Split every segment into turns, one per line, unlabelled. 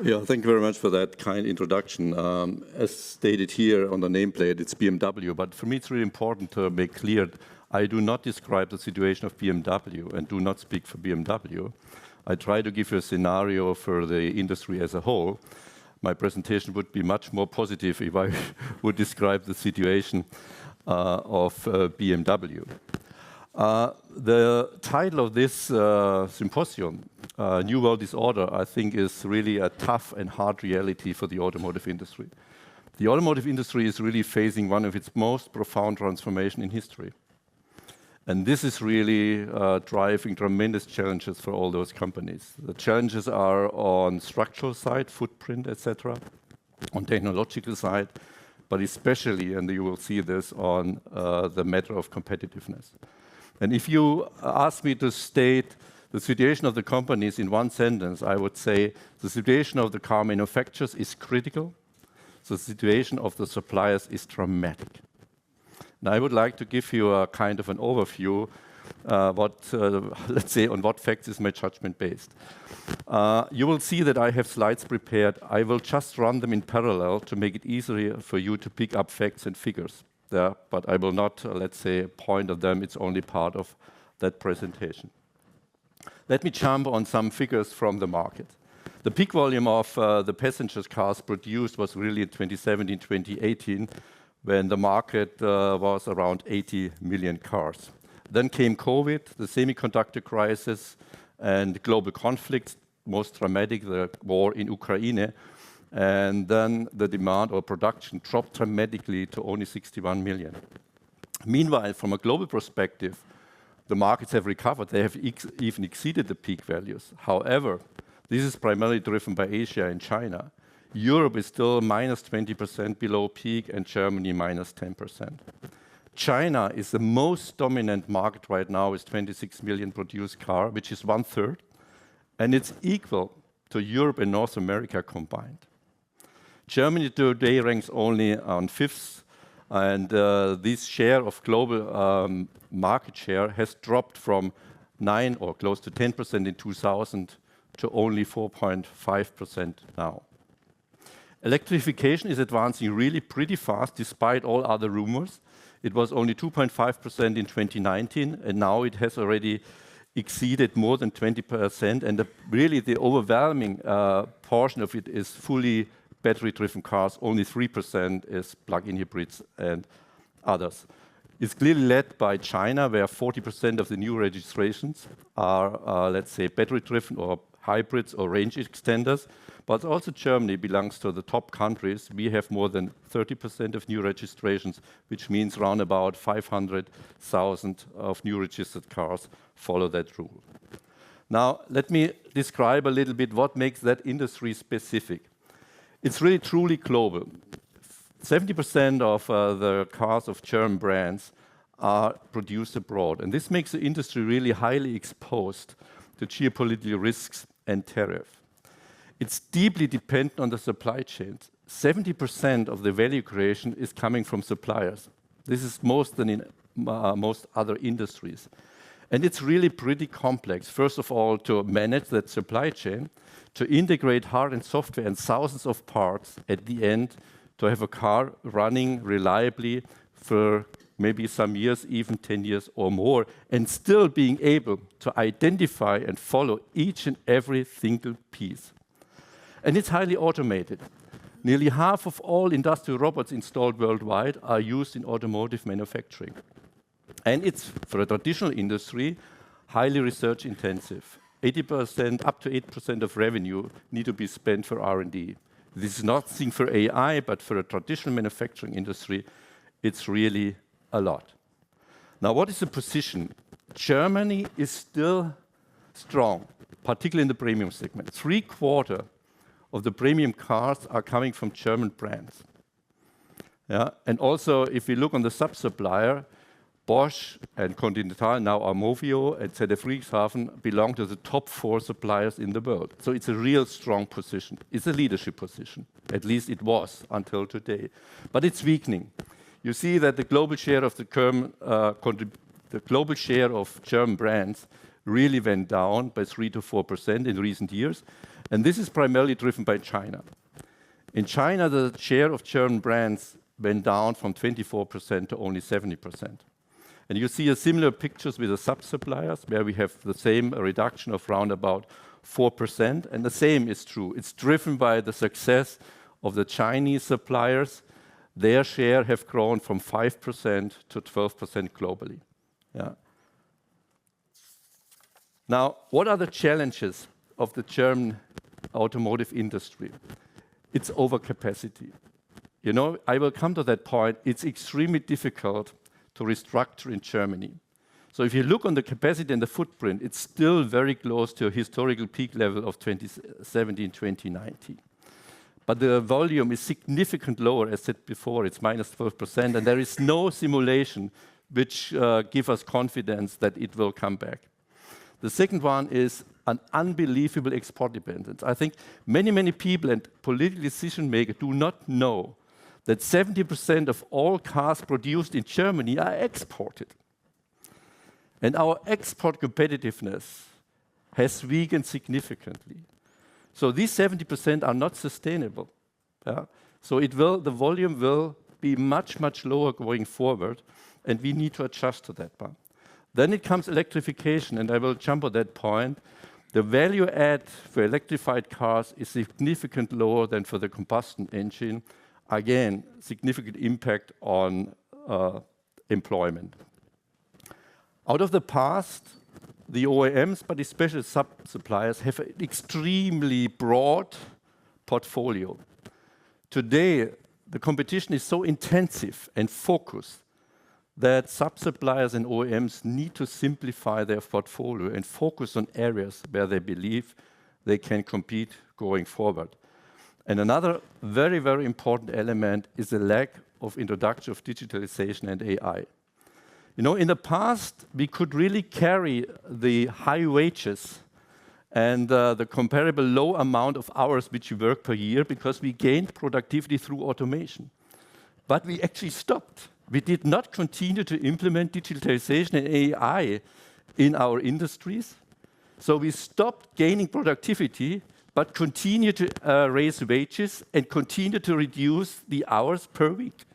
Yeah, thank you very much for that kind introduction. As stated here on the nameplate, it's BMW, but for me it's really important to make clear I do not describe the situation of BMW and do not speak for BMW. I try to give you a scenario for the industry as a whole. My presentation would be much more positive if I would describe the situation of BMW. The title of this symposium, New World Disorder, I think is really a tough and hard reality for the automotive industry. The automotive industry is really facing one of its most profound transformations in history. And this is really driving tremendous challenges for all those companies. The challenges are on structural side, footprint, etc., on technological side, but especially, and you will see this, on the matter of competitiveness. And if you ask me to state the situation of the companies in one sentence, I would say the situation of the car manufacturers is critical. The situation of the suppliers is dramatic. And I would like to give you a kind of an overview, let's say, on what facts is my judgment based. You will see that I have slides prepared. I will just run them in parallel to make it easier for you to pick up facts and figures. Yeah, but I will not, let's say, point at them. It's only part of that presentation. Let me jump on some figures from the market. The peak volume of the passenger cars produced was really in 2017, 2018, when the market was around 80 million cars. Then came COVID, the semiconductor crisis, and global conflicts, most dramatic, the war in Ukraine. And then the demand or production dropped dramatically to only 61 million. Meanwhile, from a global perspective, the markets have recovered. They have even exceeded the peak values. However, this is primarily driven by Asia and China. Europe is still minus 20% below peak and Germany minus 10%. China is the most dominant market right now with 26 million produced cars, which is 1/3, and it's equal to Europe and North America combined. Germany today ranks only on 5th, and this share of global market share has dropped from 9 or close to 10% in 2000 to only 4.5% now. Electrification is advancing really pretty fast despite all other rumors. It was only 2.5% in 2019, and now it has already exceeded more than 20%, and really the overwhelming portion of it is fully battery-driven cars. Only 3% is plug-in hybrids and others. It's clearly led by China, where 40% of the new registrations are, let's say, battery-driven or hybrids or range extenders. But also Germany belongs to the top countries. We have more than 30% of new registrations, which means around about 500,000 of new registered cars follow that rule. Now, let me describe a little bit what makes that industry specific. It's really truly global. 70% of the cars of German brands are produced abroad. And this makes the industry really highly exposed to geopolitical risks and tariffs. It's deeply dependent on the supply chains. 70% of the value creation is coming from suppliers. This is more than in most other industries. And it's really pretty complex. First of all, to manage that supply chain, to integrate hard and software and thousands of parts at the end, to have a car running reliably for maybe some years, even 10 years or more, and still being able to identify and follow each and every single piece. And it's highly automated. Nearly half of all industrial robots installed worldwide are used in automotive manufacturing. And it's, for a traditional industry, highly research intensive. 80%, up to 8% of revenue need to be spent for R&D. This is nothing for AI, but for a traditional manufacturing industry, it's really a lot. Now, what is the position? Germany is still strong, particularly in the premium segment. 3/4 of the premium cars are coming from German brands. Yeah? And also, if we look on the sub-supplier, Bosch and Continental, now Armovio and ZF Friedrichshafen, belong to the top 4 suppliers in the world. So it's a real strong position. It's a leadership position. At least it was until today. But it's weakening. You see that the global share of German brands really went down by 3 to 4% in recent years. And this is primarily driven by China. In China, the share of German brands went down from 24% to only 70%. And you see a similar pictures with the sub-suppliers, where we have the same reduction of around about 4%, and the same is true. It's driven by the success of the Chinese suppliers. Their share have grown from 5% to 12% globally. Yeah. Now, what are the challenges of the German automotive industry? It's overcapacity. You know, I will come to that point. It's extremely difficult to restructure in Germany. So if you look on the capacity and the footprint, it's still very close to a historical peak level of 2017, 2019. But the volume is significantly lower, as said before, it's minus 12%, and there is no simulation which give us confidence that it will come back. The second one is an unbelievable export dependence. I think many people and political decision makers do not know that 70% of all cars produced in Germany are exported. And our export competitiveness has weakened significantly. So these 70% are not sustainable. Yeah? So the volume will be much lower going forward, and we need to adjust to that one. Then it comes electrification, and I will jump on that point. The value add for electrified cars is significantly lower than for the combustion engine. Again, significant impact on employment. Out of the past, the OEMs, but especially sub-suppliers, have an extremely broad portfolio. Today, the competition is so intensive and focused that sub-suppliers and OEMs need to simplify their portfolio and focus on areas where they believe they can compete going forward. And another very important element is the lack of introduction of digitalization and AI. You know, in the past, we could really carry the high wages and the comparable low amount of hours which we work per year because we gained productivity through automation. But we actually stopped. We did not continue to implement digitalization and AI in our industries. So we stopped gaining productivity, but continue to raise wages and continue to reduce the hours per week.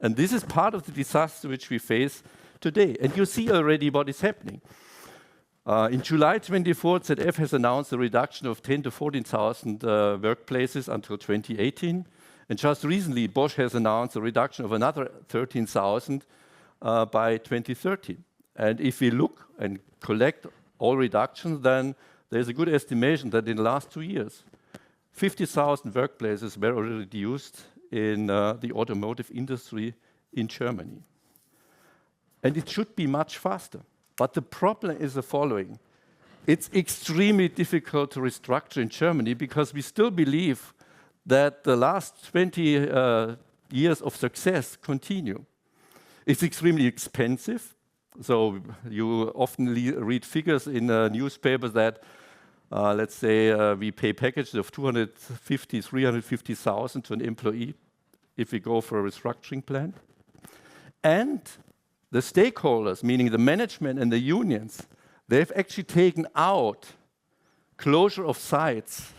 And this is part of the disaster which we face today. And you see already what is happening. In July 24, ZF has announced a reduction of 10 to 14,000 workplaces until 2018. And just recently, Bosch has announced a reduction of another 13,000 by 2030. And if we look and collect all reductions, then there's a good estimation that in the last 2 years, 50,000 workplaces were already reduced in the automotive industry in Germany. And it should be much faster. But the problem is the following. It's extremely difficult to restructure in Germany because we still believe that the last 20 years of success continue. It's extremely expensive. So you often read figures in newspapers that, let's say, we pay packages of 250, 350,000 to an employee if we go for a restructuring plan. And the stakeholders, meaning the management and the unions, they've actually taken out closure of sites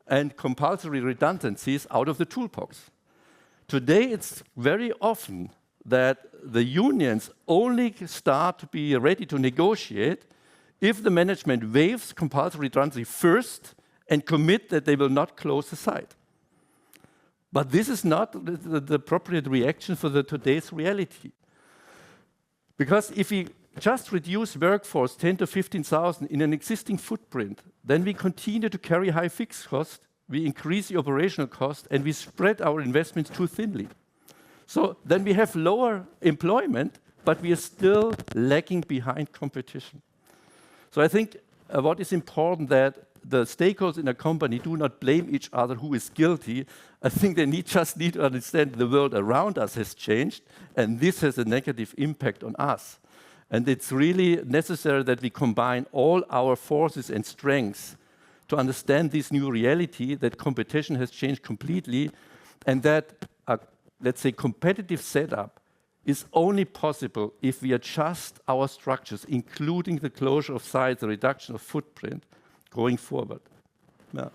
and compulsory redundancies out of the toolbox. Today, it's very often that the unions only start to be ready to negotiate if the management waives compulsory redundancy first and commit that they will not close the site. But this is not the appropriate reaction for today's reality. Because if we just reduce workforce 10 to 15,000 in an existing footprint, then we continue to carry high fixed costs, we increase the operational cost, and we spread our investments too thinly. So then we have lower employment, but we are still lagging behind competition. So I think what is important that the stakeholders in a company do not blame each other who is guilty. I think they just need to understand the world around us has changed, and this has a negative impact on us. And it's really necessary that we combine all our forces and strengths to understand this new reality that competition has changed completely, and that a, let's say, competitive setup is only possible if we adjust our structures, including the closure of sites, the reduction of footprint, going forward. Yeah.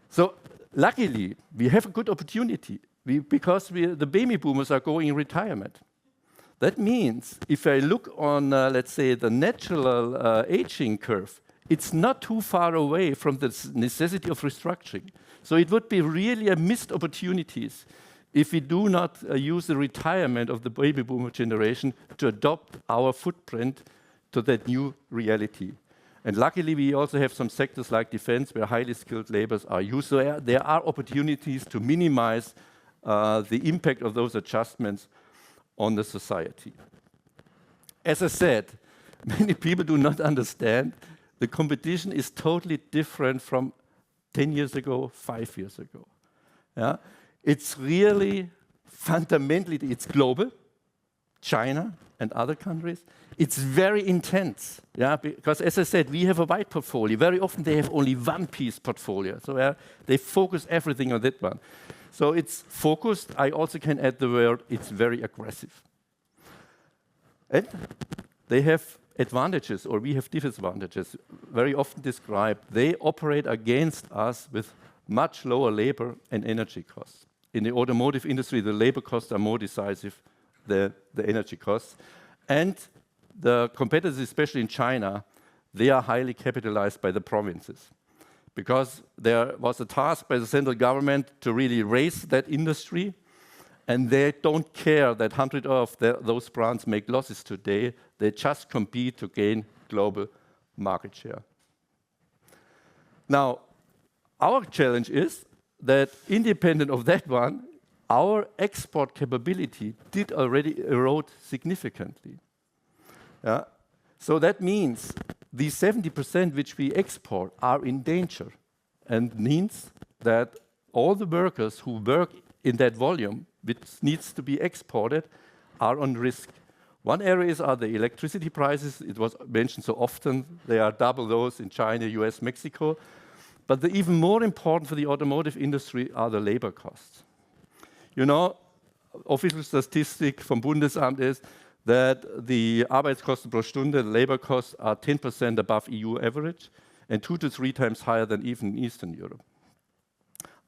So luckily, we have a good opportunity because the baby boomers are going in retirement. That means if I look on, let's say, the natural aging curve, it's not too far away from the necessity of restructuring. So it would be really a missed opportunities if we do not use the retirement of the baby boomer generation to adopt our footprint to that new reality. And luckily, we also have some sectors like defense where highly skilled laborers are used. So there are opportunities to minimize the impact of those adjustments on the society. As I said, many people do not understand the competition is totally different from 10 years ago, 5 years ago. Yeah? It's really fundamentally, it's global, China and other countries. It's very intense, yeah, because as I said, we have a wide portfolio. Very often they have only one piece portfolio, so they focus everything on that one. So it's focused. I also can add the word, it's very aggressive. And they have advantages, or we have disadvantages, very often described. They operate against us with much lower labor and energy costs. In the automotive industry, the labor costs are more decisive than the energy costs. And the competitors, especially in China, they are highly capitalized by the provinces. Because there was a task by the central government to really raise that industry, and they don't care that 100 of those brands make losses today. They just compete to gain global market share. Now, our challenge is that independent of that one, our export capability did already erode significantly. Yeah? So that means these 70% which we export are in danger, and means that all the workers who work in that volume, which needs to be exported, are on risk. One area are the electricity prices. It was mentioned so often. They are double those in China, US, Mexico. But the even more important for the automotive industry are the labor costs. You know, official statistic from Bundesamt is that the Arbeitskosten pro Stunde, the labor costs, are 10% above EU average and 2 to 3 times higher than even in Eastern Europe.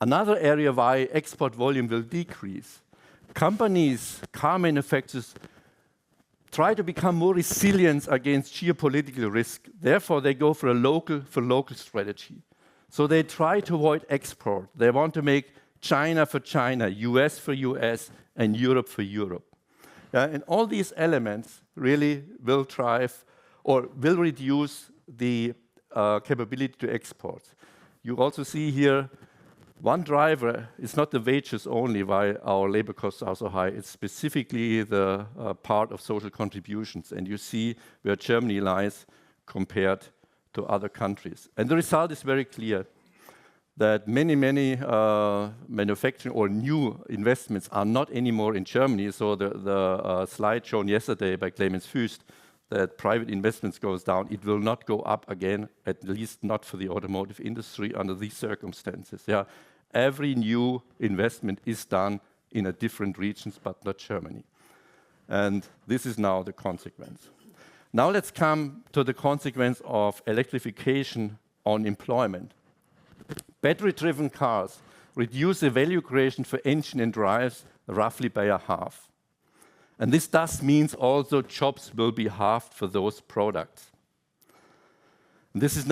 Another area why export volume will decrease. Companies, car manufacturers, try to become more resilient against geopolitical risk. Therefore, they go for a local strategy. So they try to avoid export. They want to make China for China, US for US, and Europe for Europe. And all these elements really will drive or will reduce the capability to export. You also see here one driver is not the wages only why our labor costs are so high. It's specifically the part of social contributions. And you see where Germany lies compared to other countries. And the result is very clear that many manufacturing or new investments are not anymore in Germany. So the slide shown yesterday by Clemens Füst, that private investments goes down, it will not go up again, at least not for the automotive industry under these circumstances. Yeah, every new investment is done in a different regions, but not Germany. And this is now the consequence. Now let's come to the consequence of electrification on employment. Battery-driven cars reduce the value creation for engine and drives roughly by a half. And this does mean also jobs will be halved for those products. There's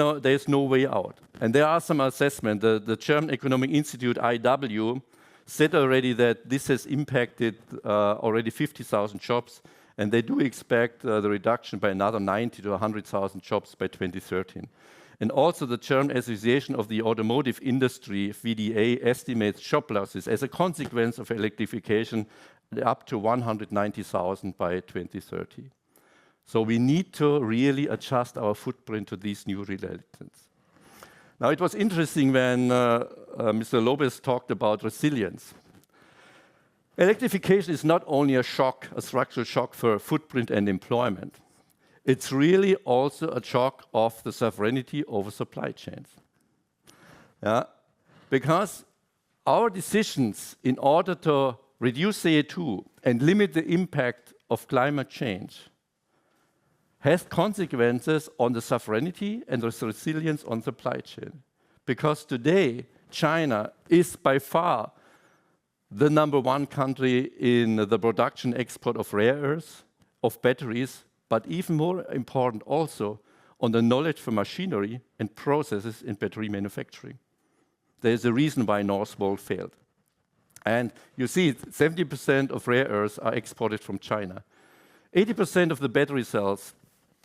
no way out. And there are some assessments. The German Economic Institute, IW, said already that this has impacted already 50,000 jobs, and they do expect the reduction by another 90 to 100,000 jobs by 2013. And also the German Association of the Automotive Industry, VDA, estimates job losses as a consequence of electrification up to 190,000 by 2030. So we need to really adjust our footprint to these new realities. Now it was interesting when Mr. Lopez talked about resilience. Electrification is not only a shock, a structural shock for footprint and employment. It's really also a shock of the sovereignty over supply chains. Yeah? Because our decisions in order to reduce CO2 and limit the impact of climate change has consequences on the sovereignty and the resilience on supply chain. because today China is by far the #1 country in the production export of rare earths, of batteries, but even more important also on the knowledge for machinery and processes in battery manufacturing. There's a reason why Northvolt failed. And you see, 70% of rare earths are exported from China. 80% of the battery cells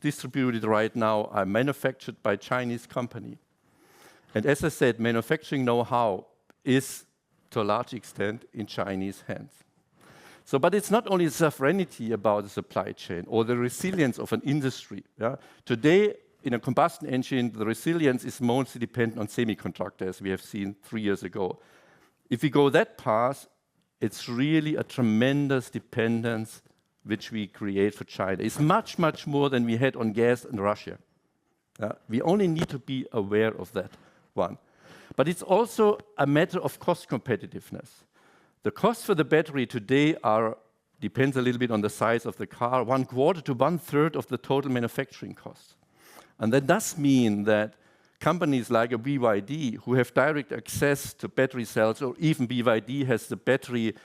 distributed right now are manufactured by Chinese company. And as I said, manufacturing know-how is to a large extent in Chinese hands. So, but it's not only sovereignty about the supply chain or the resilience of an industry. Yeah? Today, in a combustion engine, the resilience is mostly dependent on semiconductors, as we have seen 3 years ago. If we go that path, it's really a tremendous dependence which we create for China. It's much, much more than we had on gas in Russia. We only need to be aware of that one. But it's also a matter of cost competitiveness. The costs for the battery today depends a little bit on the size of the car, 1/4 to 1/3 of the total manufacturing costs. And that does mean that companies like a BYD, who have direct access to battery cells, or even BYD has the battery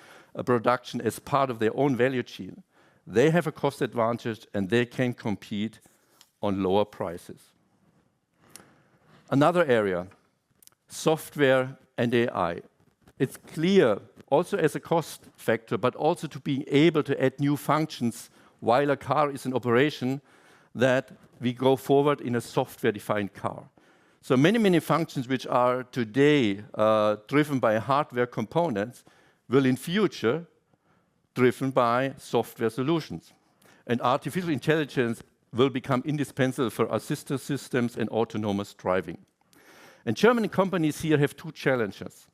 production as part of their own value chain, they have a cost advantage and they can compete on lower prices. Another area, software and AI. It's clear, also as a cost factor, but also to being able to add new functions while a car is in operation, that we go forward in a software-defined car. So many functions which are today driven by hardware components will in future driven by software solutions. And artificial intelligence will become indispensable for assistance systems and autonomous driving. And German companies here have 2 challenges.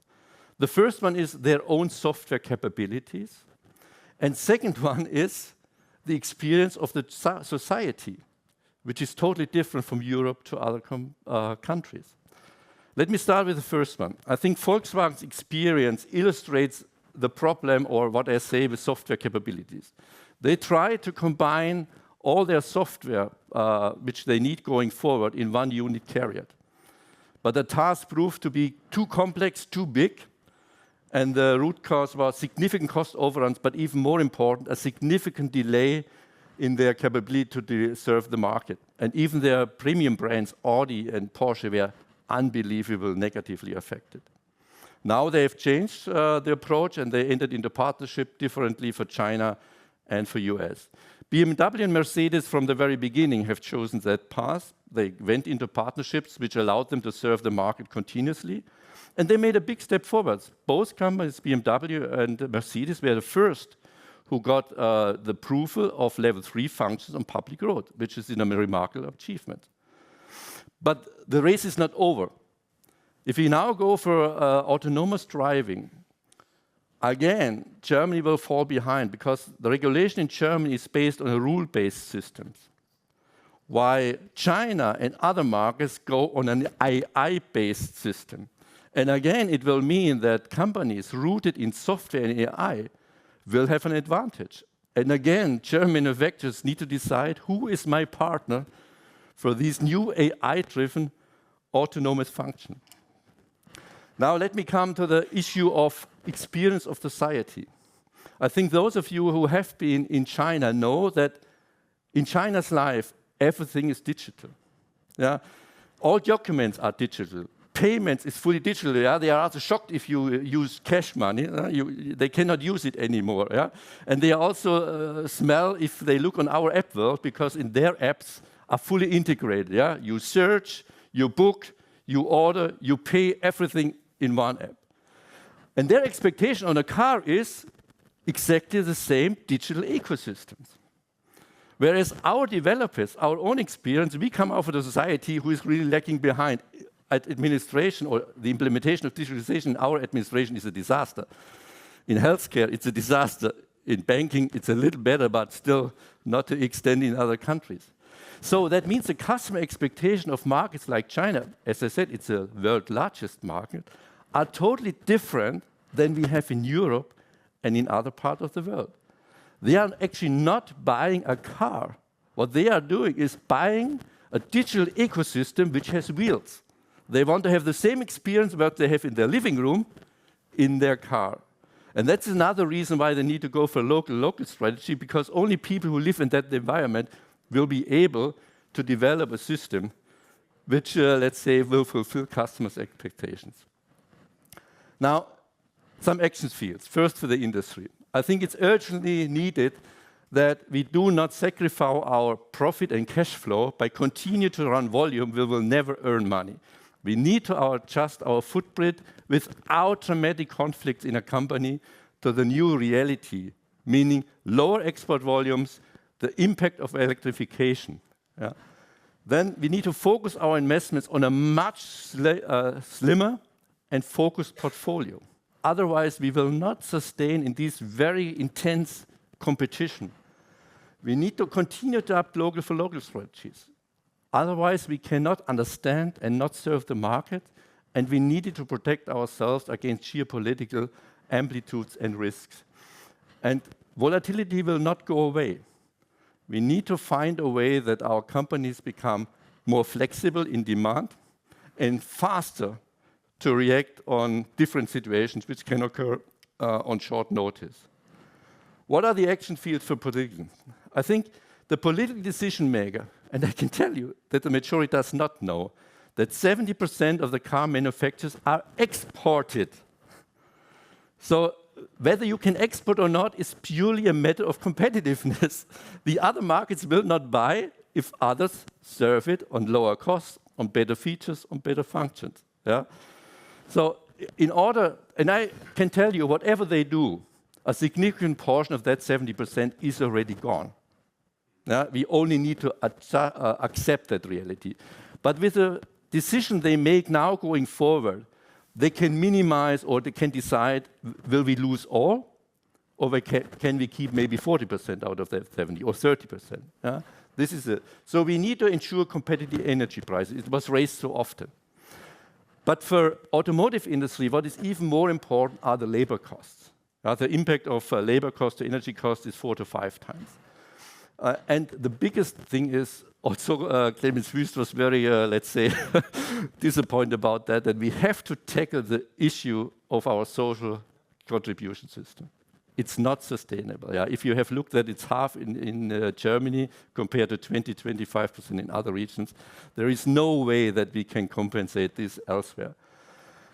The first one is their own software capabilities. And second one is the experience of the society, which is totally different from Europe to other countries. Let me start with the first one. I think Volkswagen's experience illustrates the problem, or what I say, with software capabilities. They try to combine all their software, which they need going forward, in one unit carrier. But the task proved to be too complex, too big, and the root cause was significant cost overruns, but even more important, a significant delay in their capability to serve the market. And even their premium brands, Audi and Porsche, were unbelievably negatively affected. Now they have changed the approach and they entered into partnership differently for China and for US. BMW and Mercedes from the very beginning have chosen that path. They went into partnerships which allowed them to serve the market continuously. And they made a big step forward. Both companies, BMW and Mercedes, were the first who got the approval of level 3 functions on public road, which is a remarkable achievement. But the race is not over. If we now go for autonomous driving, again, Germany will fall behind because the regulation in Germany is based on a rule-based systems, while China and other markets go on an AI-based system. And again, it will mean that companies rooted in software and AI will have an advantage. And again, German manufacturers need to decide who is my partner for these new AI-driven autonomous functions. Now let me come to the issue of experience of society. I think those of you who have been in China know that in China's life, everything is digital. Yeah? All documents are digital. Payments is fully digital. Yeah? They are also shocked if you use cash money. They cannot use it anymore. Yeah? And they also smell if they look on our app world, because in their apps are fully integrated. Yeah? You search, you book, you order, you pay, everything in one app. And their expectation on a car is exactly the same digital ecosystems. Whereas our developers, our own experience, we come out of a society who is really lagging behind. At administration, or the implementation of digitalization in our administration is a disaster. In healthcare, it's a disaster. In banking, it's a little better, but still not to extend in other countries. So that means the customer expectation of markets like China, as I said, it's the world's largest market, are totally different than we have in Europe and in other parts of the world. They are actually not buying a car. What they are doing is buying a digital ecosystem which has wheels. They want to have the same experience what they have in their living room in their car. And that's another reason why they need to go for a local strategy, because only people who live in that environment will be able to develop a system which, let's say, will fulfill customers' expectations. Now, some action fields. First, for the industry. I think it's urgently needed that we do not sacrifice our profit and cash flow by continuing to run volume. We will never earn money. We need to adjust our footprint without dramatic conflicts in a company to the new reality, meaning lower export volumes, the impact of electrification. Yeah. Then we need to focus our investments on a much slimmer and focused portfolio. Otherwise, we will not sustain in this very intense competition. We need to continue to adopt local for local strategies. Otherwise, we cannot understand and not serve the market, and we needed to protect ourselves against geopolitical amplitudes and risks. And volatility will not go away. We need to find a way that our companies become more flexible in demand and faster to react on different situations which can occur on short notice. What are the action fields for political? I think the political decision maker, and I can tell you that the majority does not know, that 70% of the car manufacturers are exported. So whether you can export or not is purely a matter of competitiveness. The other markets will not buy if others serve it on lower costs, on better features, on better functions. Yeah? So in order, and I can tell you, whatever they do, a significant portion of that 70% is already gone. Yeah? We only need to accept that reality. But with the decision they make now going forward, they can minimize or they can decide, will we lose all? Or can we keep maybe 40% out of that 70 or 30%? Yeah? This is it. So we need to ensure competitive energy prices. It was raised so often. But for automotive industry, what is even more important are the labor costs. The impact of labor cost to energy cost is 4 to 5 times. And the biggest thing is also, Clemens Wüst was very, let's say, disappointed about that, that we have to tackle the issue of our social contribution system. It's not sustainable. Yeah? If you have looked at it's half in Germany compared to 20-25% in other regions, there is no way that we can compensate this elsewhere.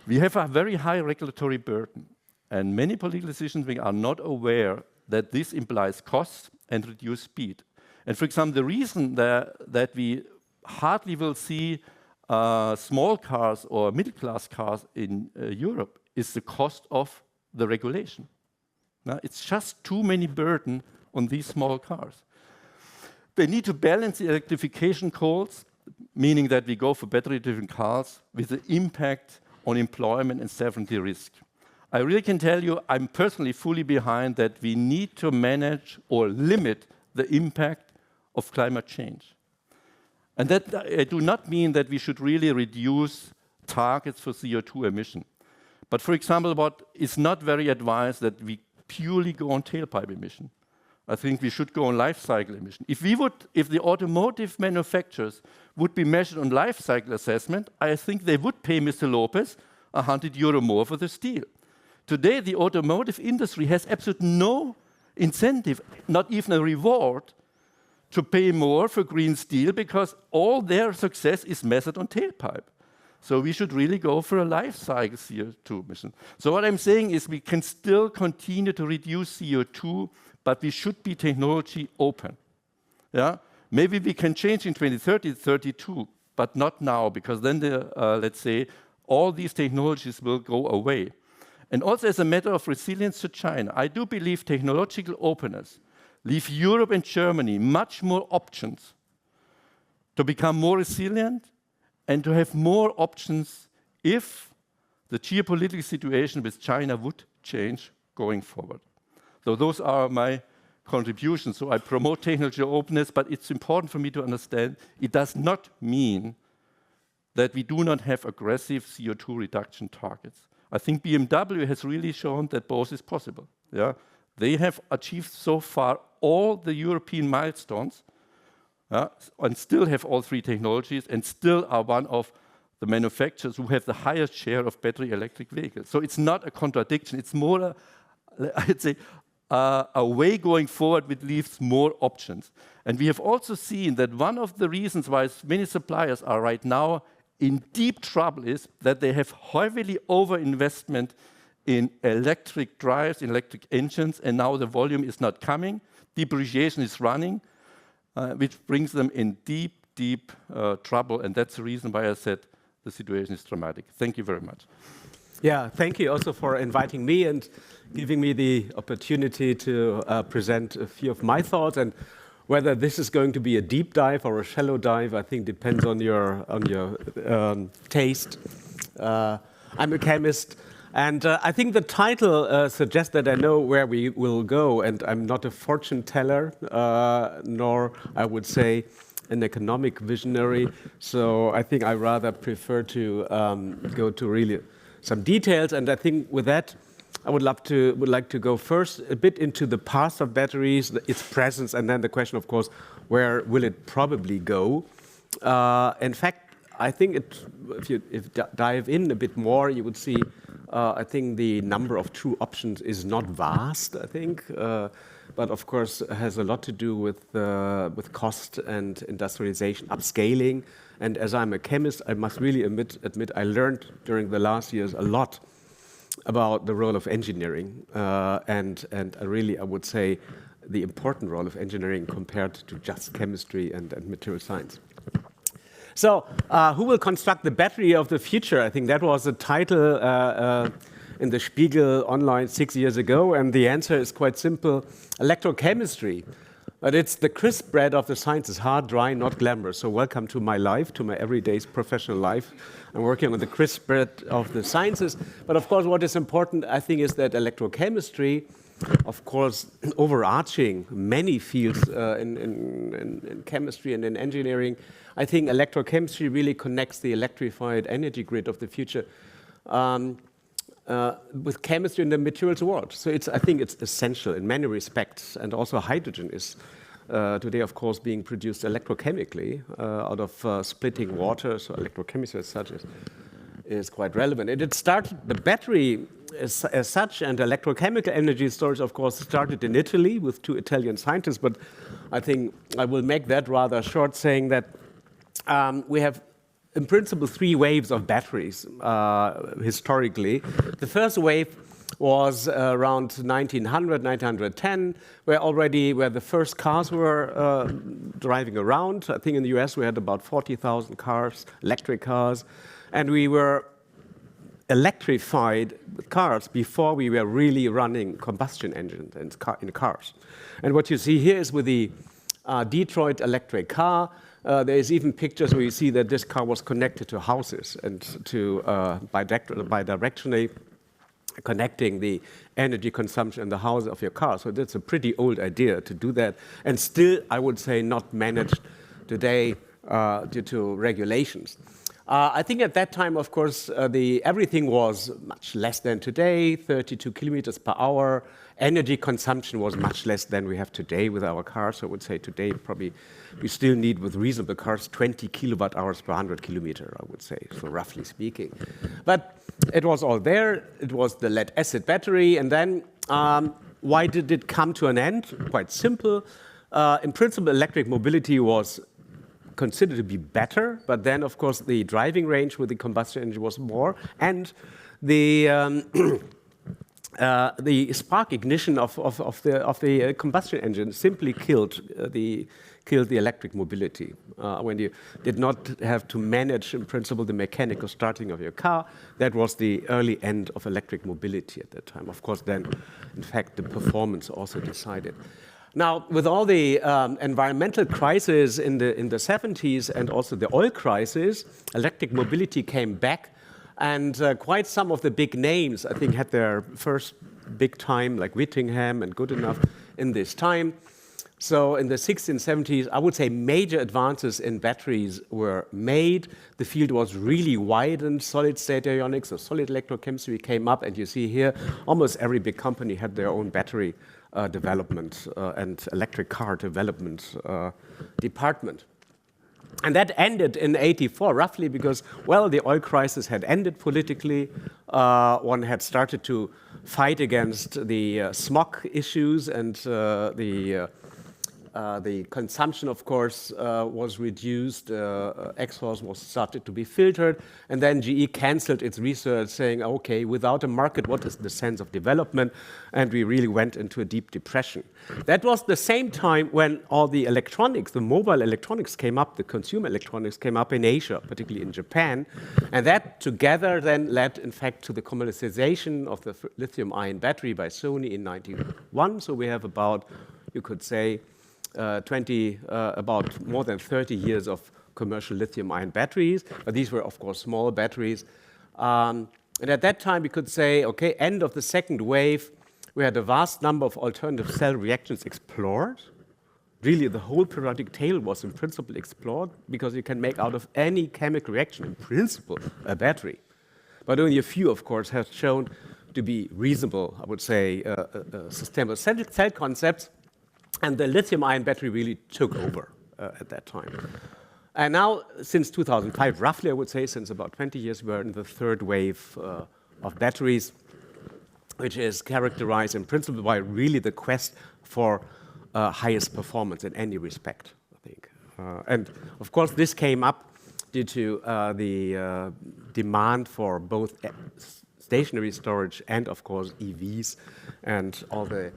We have a very high regulatory burden, and many political decisions are not aware that this implies costs and reduced speed. And for example, the reason that we hardly will see small cars or middle-class cars in Europe is the cost of the regulation. Now, it's just too many burden on these small cars. They need to balance the electrification goals, meaning that we go for battery-driven cars, with the impact on employment and safety risk. I really can tell you, I'm personally fully behind that we need to manage or limit the impact of climate change. And that I do not mean that we should really reduce targets for CO2 emission. But for example, what is not very advised that we purely go on tailpipe emission. I think we should go on life cycle emission. If the automotive manufacturers would be measured on life cycle assessment, I think they would pay Mr. Lopez €100 more for the steel. Today, the automotive industry has absolutely no incentive, not even a reward, to pay more for green steel because all their success is measured on tailpipe. So we should really go for a life cycle CO2 emission. So what I'm saying is we can still continue to reduce CO2, but we should be technology open. Yeah? Maybe we can change in 2030, 32, but not now, because then, let's say, all these technologies will go away. And also as a matter of resilience to China, I do believe technological openness leave Europe and Germany much more options to become more resilient and to have more options if the geopolitical situation with China would change going forward. So those are my contributions. So I promote technological openness, but it's important for me to understand it does not mean that we do not have aggressive CO2 reduction targets. I think BMW has really shown that both is possible. Yeah? They have achieved so far all the European milestones and still have all 3 technologies and still are one of the manufacturers who have the highest share of battery electric vehicles. So it's not a contradiction, it's more, I'd say, a way going forward which leaves more options. And we have also seen that one of the reasons why many suppliers are right now in deep trouble is that they have heavily overinvestment in electric drives, in electric engines, and now the volume is not coming. Depreciation is running, which brings them in deep trouble, and that's the reason why I said the situation is dramatic. Thank you very much.
Yeah, thank you also for inviting me and giving me the opportunity to present a few of my thoughts. And whether this is going to be a deep dive or a shallow dive, I think depends on your taste. I'm a chemist, and I think the title suggests that I know where we will go, and I'm not a fortune teller, nor I would say an economic visionary. So I think I rather prefer to go to really some details, and I think with that, I would like to go first a bit into the past of batteries, its presence, and then the question, of course, where will it probably go? In fact, I think if you dive in a bit more, you would see, I think the number of true options is not vast, I think, but of course has a lot to do with cost and industrialization, upscaling. And as I'm a chemist, I must really admit I learned during the last years a lot about the role of engineering, and really, I would say, the important role of engineering compared to just chemistry and material science. So, who will construct the battery of the future? I think that was the title in the Spiegel online 6 years ago, and the answer is quite simple: electrochemistry. But it's the crisp bread of the sciences, hard, dry, not glamorous. So welcome to my life, to my everyday professional life. I'm working on the crisp bread of the sciences. But of course, what is important, I think, is that electrochemistry, of course, overarching many fields in chemistry and in engineering, I think electrochemistry really connects the electrified energy grid of the future with chemistry in the materials world. So I think it's essential in many respects. And also hydrogen is today, of course, being produced electrochemically out of splitting water. So electrochemistry as such is quite relevant. It started, the battery as such, and electrochemical energy storage, of course, started in Italy with 2 Italian scientists. But I think I will make that rather short, saying that we have, in principle, 3 waves of batteries historically. The first wave was around 1900, 1910, where the first cars were driving around. I think in the US we had about 40,000 cars, electric cars, and we were electrified cars before we were really running combustion engines in cars. And what you see here is with the Detroit electric car. There's even pictures where you see that this car was connected to houses and to bidirectionally connecting the energy consumption in the house of your car. So that's a pretty old idea to do that, and still, I would say, not managed today due to regulations. I think at that time, of course, everything was much less than today, 32 kilometers per hour. Energy consumption was much less than we have today with our cars. So I would say today probably we still need, with reasonable cars, 20 kilowatt hours per 100 kilometer, I would say, so roughly speaking. But it was all there. It was the lead-acid battery. And then why did it come to an end? Quite simple. In principle, electric mobility was considered to be better, but then, of course, the driving range with the combustion engine was more, and the spark ignition of the combustion engine simply killed the electric mobility. When you did not have to manage, in principle, the mechanical starting of your car, that was the early end of electric mobility at that time. Of course, then, in fact, the performance also decided. Now, with all the environmental crises in the 70s and also the oil crisis, electric mobility came back, and quite some of the big names, I think, had their first big time, like Whittingham and Goodenough, in this time. So in the 60s and 70s, I would say major advances in batteries were made. The field was really widened. Solid-state avionics, so solid electrochemistry came up, and you see here, almost every big company had their own battery development and electric car development department. And that ended in 84, roughly, because, well, the oil crisis had ended politically. One had started to fight against the smog issues, and the consumption, of course, was reduced. Exhaust was started to be filtered, and then GE canceled its research, saying, "Okay, without a market, what is the sense of development?" And we really went into a deep depression. That was the same time when all the electronics, the mobile electronics, came up. The consumer electronics came up in Asia, particularly in Japan, and that together then led, in fact, to the commercialization of the lithium-ion battery by Sony in '91. So we have about, you could say, about more than 30 years of commercial lithium-ion batteries. But these were, of course, small batteries. And at that time, we could say, okay, end of the second wave, we had a vast number of alternative cell reactions explored. Really, the whole periodic table was in principle explored, because you can make out of any chemical reaction, in principle, a battery. But only a few, of course, have shown to be reasonable, I would say, sustainable cell concepts. And the lithium-ion battery really took over at that time. And now, since 2005, roughly, I would say, since about 20 years, we're in the third wave of batteries, which is characterized in principle by really the quest for highest performance in any respect, I think. And of course, this came up due to the demand for both stationary storage and, of course, EVs and all the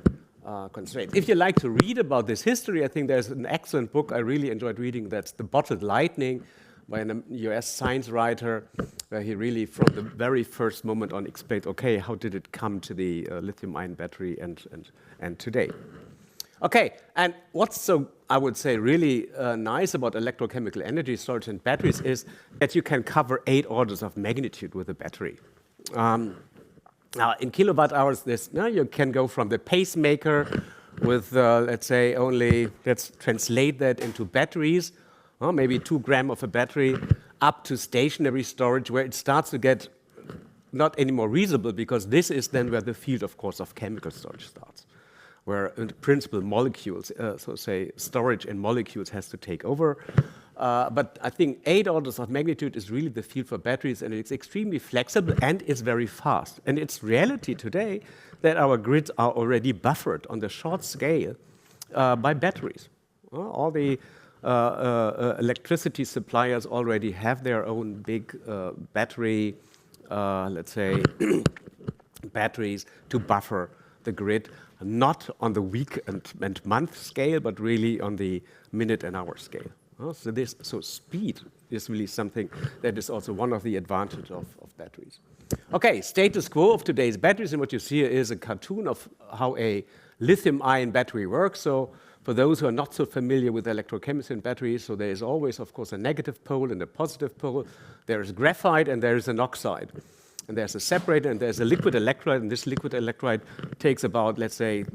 constraints. If you like to read about this history, I think there's an excellent book I really enjoyed reading. That's The Bottled Lightning by a US science writer, where he really, from the very first moment on, explained, okay, how did it come to the lithium-ion battery and today? Okay, and what's so, I would say, really nice about electrochemical energy storage and batteries is that you can cover 8 orders of magnitude with a battery. Now, in kilowatt hours, you can go from the pacemaker with, let's say, let's translate that into batteries, maybe 2 grams of a battery, up to stationary storage, where it starts to get not anymore reasonable, because this is then where the field, of course, of chemical storage starts, where in principle molecules, so say storage in molecules has to take over. But I think 8 orders of magnitude is really the field for batteries, and it's extremely flexible and it's very fast. And it's reality today that our grids are already buffered on the short scale by batteries. All the electricity suppliers already have their own big battery, let's say, batteries to buffer the grid, not on the week and month scale, but really on the minute and hour scale. So speed is really something that is also one of the advantages of batteries. Okay, status quo of today's batteries, and what you see here is a cartoon of how a lithium-ion battery works. So for those who are not so familiar with electrochemistry and batteries, so there is always, of course, a negative pole and a positive pole. There is graphite and there is an oxide. And there's a separator and there's a liquid electrolyte, and this liquid electrolyte takes about, let's say,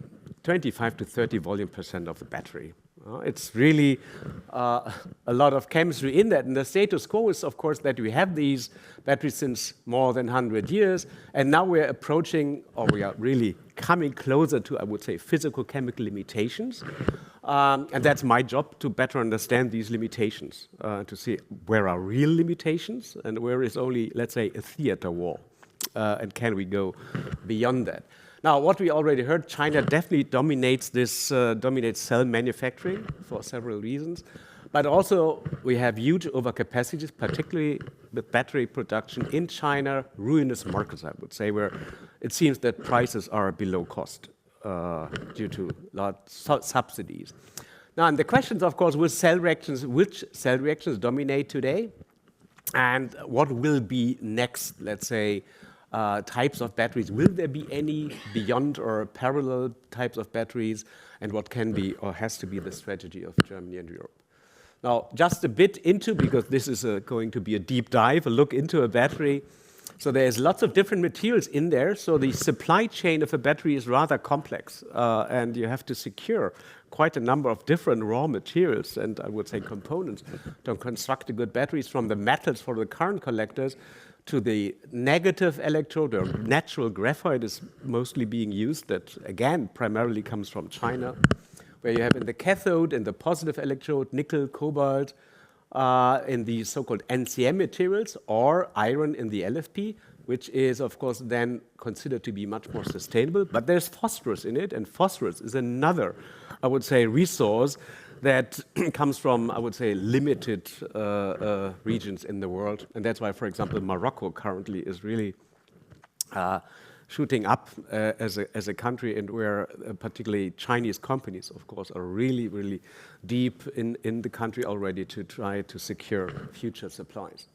25 to 30 volume% of the battery. It's really a lot of chemistry in that. And the status quo is, of course, that we have these batteries since more than 100 years. And now we're approaching, or we are really coming closer to, I would say, physical chemical limitations. And that's my job, to better understand these limitations, to see where are real limitations and where is only, let's say, a theater wall. And can we go beyond that? Now, what we already heard, China definitely dominates cell manufacturing for several reasons. But also, we have huge overcapacities, particularly with battery production in China, ruinous markets, I would say, where it seems that prices are below cost due to large subsidies. Now, and the question is, of course, which cell reactions dominate today? And what will be next, let's say, types of batteries? Will there be any beyond or parallel types of batteries? And what can be or has to be the strategy of Germany and Europe? Now, just a bit into, because this is going to be a deep dive, a look into a battery. So there's lots of different materials in there. So the supply chain of a battery is rather complex. And you have to secure quite a number of different raw materials and, I would say, components to construct the good batteries, from the metals for the current collectors to the negative electrode, or natural graphite is mostly being used, that again primarily comes from China, where you have in the cathode and the positive electrode nickel, cobalt, in the so-called NCM materials or iron in the LFP, which is, of course, then considered to be much more sustainable. But there's phosphorus in it, and phosphorus is another, I would say, resource that comes from, I would say, limited regions in the world. And that's why, for example, Morocco currently is really shooting up as a country, and where particularly Chinese companies, of course, are really, really deep in the country already to try to secure future supplies.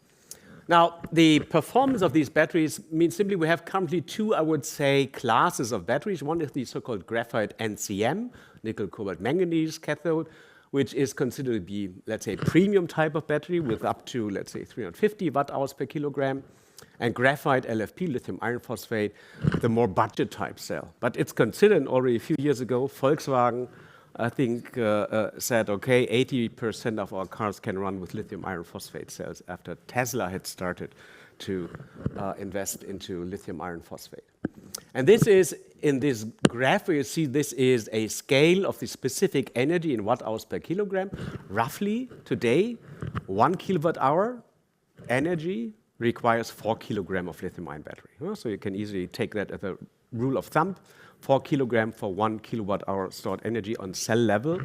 Now, the performance of these batteries means simply we have currently two, I would say, classes of batteries. One is the so-called graphite NCM, nickel, cobalt, manganese cathode, which is considered to be, let's say, premium type of battery with up to, let's say, 350 watt-hours per kilogram. And graphite LFP, lithium iron phosphate, the more budget type cell. But it's considered already a few years ago, Volkswagen, I think, said, okay, 80% of our cars can run with lithium iron phosphate cells after Tesla had started to invest into lithium iron phosphate. And this is, in this graph, you see this is a scale of the specific energy in watt-hours per kilogram. Roughly, today, 1 kilowatt-hour energy requires 4 kilograms of lithium-ion battery. So you can easily take that as a rule of thumb, 4 kilograms for 1 kilowatt-hour stored energy on cell level.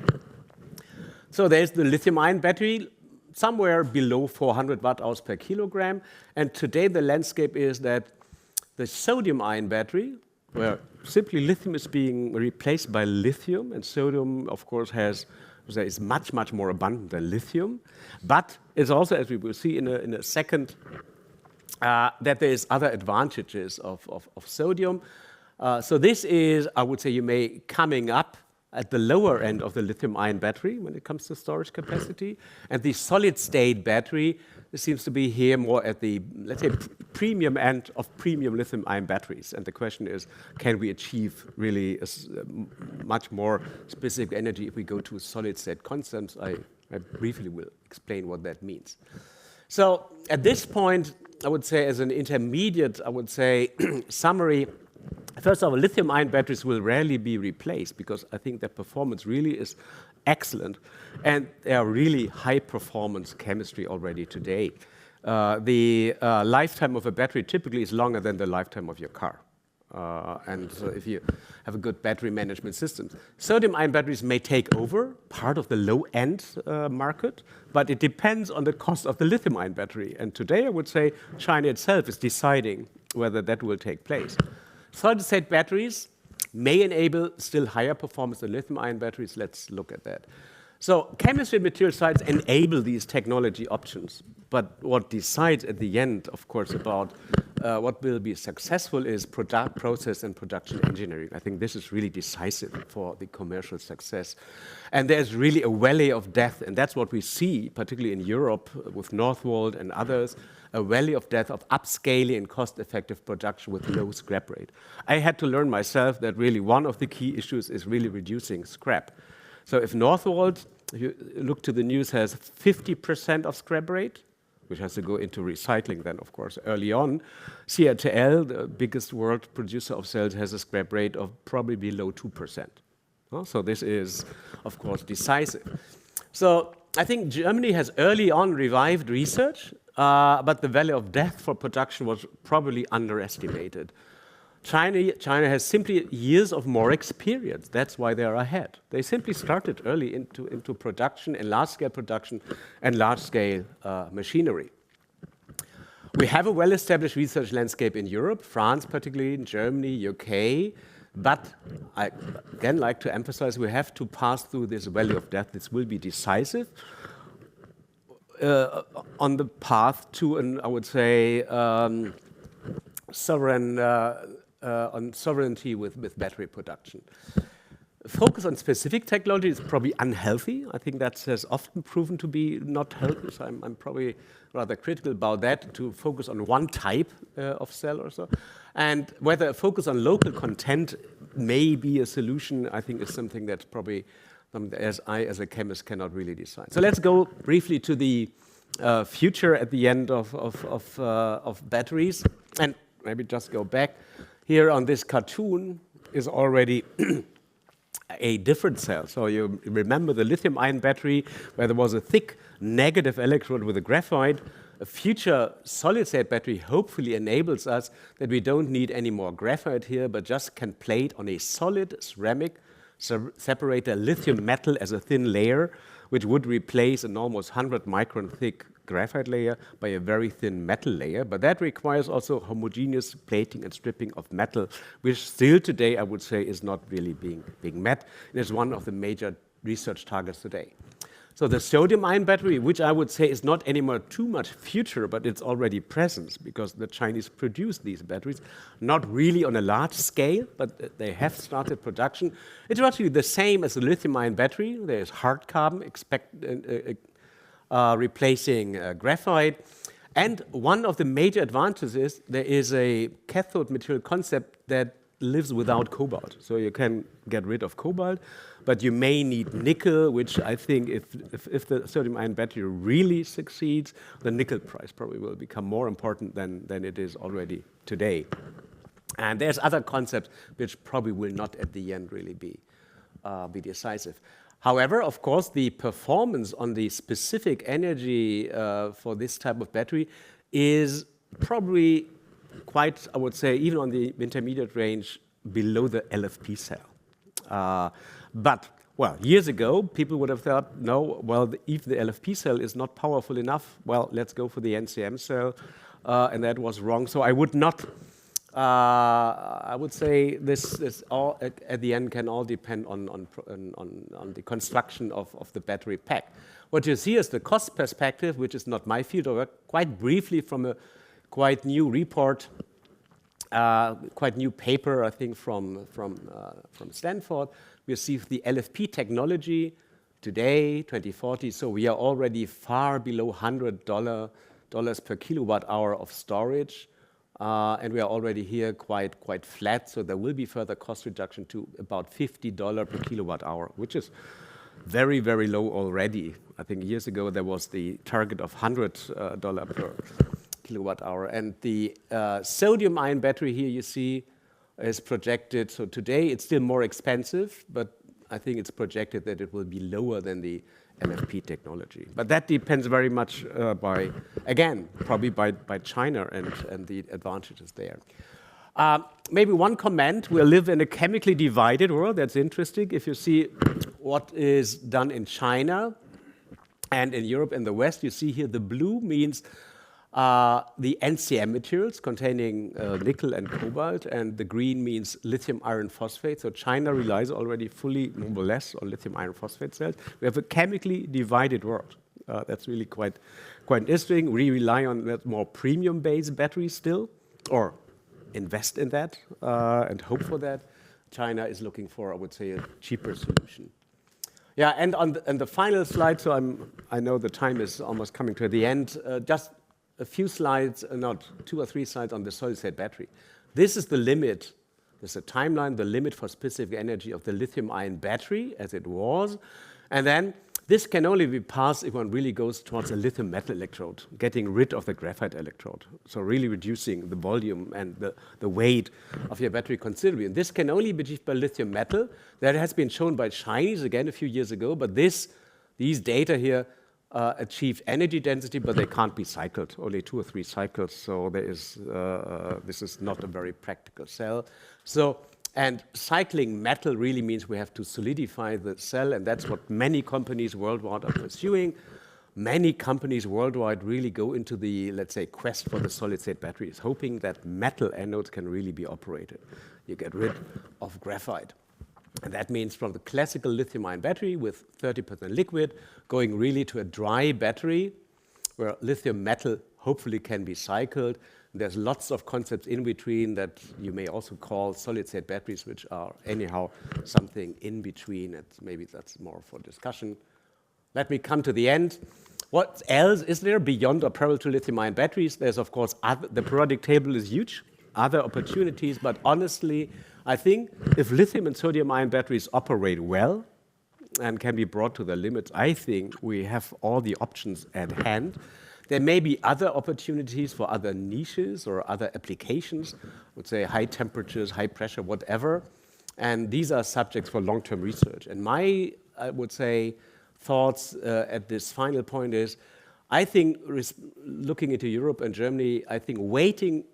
So there's the lithium-ion battery, somewhere below 400 watt-hours per kilogram. And today the landscape is that the sodium-ion battery, where simply lithium is being replaced by lithium, and sodium, of course, is much, much more abundant than lithium. But it's also, as we will see in a second, that there is other advantages of sodium. So this is, I would say, you may coming up at the lower end of the lithium-ion battery when it comes to storage capacity. And the solid-state battery seems to be here more at the, let's say, premium end of premium lithium-ion batteries. And the question is, can we achieve really much more specific energy if we go to solid-state constants? I briefly will explain what that means. So at this point, I would say as an intermediate, I would say, summary, first of all, lithium-ion batteries will rarely be replaced because I think their performance really is excellent, and they are really high-performance chemistry already today. The lifetime of a battery typically is longer than the lifetime of your car. And so if you have a good battery management system. Sodium-ion batteries may take over part of the low-end market, but it depends on the cost of the lithium-ion battery. And today, I would say, China itself is deciding whether that will take place. Solid-state batteries may enable still higher performance than lithium-ion batteries. Let's look at that. So chemistry and material science enable these technology options. But what decides at the end, of course, about what will be successful is process and production engineering. I think this is really decisive for the commercial success. And there's really a valley of death, and that's what we see, particularly in Europe with Northvolt and others, a valley of death of upscaling and cost-effective production with low scrap rate. I had to learn myself that really one of the key issues is really reducing scrap. So if Northvolt, if you look to the news, has 50% of scrap rate, which has to go into recycling then, of course, early on. CATL, the biggest world producer of cells, has a scrap rate of probably below 2%. So this is, of course, decisive. So I think Germany has early on revived research, but the value of death for production was probably underestimated. China has simply years of more experience. That's why they are ahead. They simply started early into production and large-scale production and large-scale machinery. We have a well-established research landscape in Europe, France particularly, in Germany, UK, but I again like to emphasize we have to pass through this valley of death. This will be decisive on the path to an, I would say, on sovereignty with battery production. Focus on specific technology is probably unhealthy. I think that has often proven to be not healthy, so I'm probably rather critical about that, to focus on one type of cell or so. And whether a focus on local content may be a solution, I think is something that's probably as a chemist cannot really decide. So let's go briefly to the future at the end of batteries, and maybe just go back. Here on this cartoon is already a different cell. So you remember the lithium-ion battery, where there was a thick negative electrode with a graphite. A future solid-state battery hopefully enables us that we don't need any more graphite here, but just can plate on a solid ceramic separator lithium metal as a thin layer, which would replace an almost 100-micron thick graphite layer by a very thin metal layer. But that requires also homogeneous plating and stripping of metal, which still today, I would say, is not really being met. It is one of the major research targets today. So the sodium-ion battery, which I would say is not anymore too much future, but it's already present because the Chinese produce these batteries, not really on a large scale, but they have started production. It's actually the same as the lithium-ion battery. There's hard carbon replacing graphite. And one of the major advantages is there is a cathode material concept that lives without cobalt. So you can get rid of cobalt, but you may need nickel, which I think if the sodium-ion battery really succeeds, the nickel price probably will become more important than it is already today. And there's other concepts which probably will not at the end really be decisive. However, of course, the performance on the specific energy for this type of battery is probably quite, I would say, even on the intermediate range, below the LFP cell. But, well, years ago, people would have thought, no, well, if the LFP cell is not powerful enough, well, let's go for the NCM cell, and that was wrong. So I would not, I would say this all, at the end, can all depend on the construction of the battery pack. What you see is the cost perspective, which is not my field of work, quite briefly from a quite new report, quite new paper, I think, from Stanford. We see the LFP technology today, 2040, so we are already far below $100 per kilowatt hour of storage, and we are already here quite flat, so there will be further cost reduction to about $50 per kilowatt hour, which is very, very low already. I think years ago there was the target of $100 per kilowatt hour. And the sodium-ion battery here you see is projected, so today it's still more expensive, but I think it's projected that it will be lower than the LFP technology. But that depends very much probably by China and the advantages there. Maybe one comment, we live in a chemically divided world. That's interesting. If you see what is done in China and in Europe and the West, you see here the blue means the NCM materials containing nickel and cobalt, and the green means lithium iron phosphate. So China relies already fully, more or less, on lithium iron phosphate cells. We have a chemically divided world. That's really quite interesting. We rely on that more premium-based batteries still, or invest in that and hope for that. China is looking for, I would say, a cheaper solution. Yeah, and on the final slide, so I know the time is almost coming to the end, just a few slides, not 2 or 3 slides on the solid-state battery. This is the limit. There's a timeline, the limit for specific energy of the lithium-ion battery as it was. And then this can only be passed if one really goes towards a lithium metal electrode, getting rid of the graphite electrode. So really reducing the volume and the weight of your battery considerably. And this can only be achieved by lithium metal. That has been shown by Chinese again a few years ago, but these data here achieve energy density, but they can't be cycled, only 2 or 3 cycles. So this is not a very practical cell. And cycling metal really means we have to solidify the cell, and that's what many companies worldwide are pursuing. Many companies worldwide really go into the, let's say, quest for the solid-state batteries, hoping that metal anodes can really be operated. You get rid of graphite. And that means from the classical lithium-ion battery with 30% liquid, going really to a dry battery where lithium metal hopefully can be cycled. There's lots of concepts in between that you may also call solid-state batteries, which are anyhow something in between. Maybe that's more for discussion. Let me come to the end. What else is there beyond or parallel to lithium-ion batteries? There's, of course, the periodic table is huge, other opportunities, but honestly, I think if lithium and sodium-ion batteries operate well and can be brought to their limits, I think we have all the options at hand. There may be other opportunities for other niches or other applications, I would say high temperatures, high pressure, whatever. And these are subjects for long-term research. And my, I would say, thoughts at this final point is, I think looking into Europe and Germany, I think waiting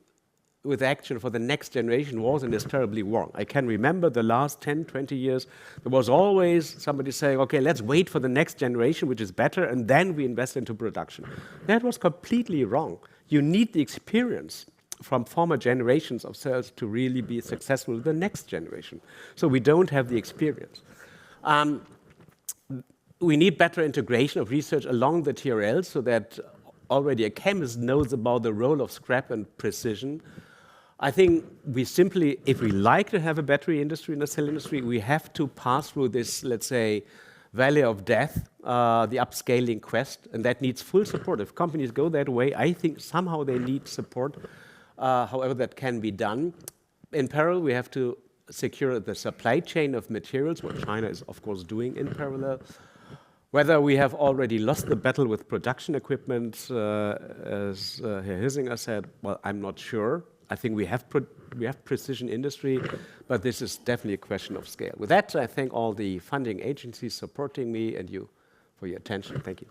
with action for the next generation was and is terribly wrong. I can remember the last 10, 20 years, there was always somebody saying, okay, let's wait for the next generation, which is better, and then we invest into production. That was completely wrong. You need the experience from former generations of cells to really be successful with the next generation. So we don't have the experience. We need better integration of research along the TRLs so that already a chemist knows about the role of scrap and precision. I think we simply, if we like to have a battery industry and a cell industry, we have to pass through this, let's say, valley of death, the upscaling quest, and that needs full support. If companies go that way, I think somehow they need support, however that can be done. In parallel, we have to secure the supply chain of materials, what China is, of course, doing in parallel. Whether we have already lost the battle with production equipment, as Herr Hiesinger said, well, I'm not sure. I think we have precision industry, but this is definitely a question of scale. With that, I thank all the funding agencies supporting me and you for your attention. Thank you.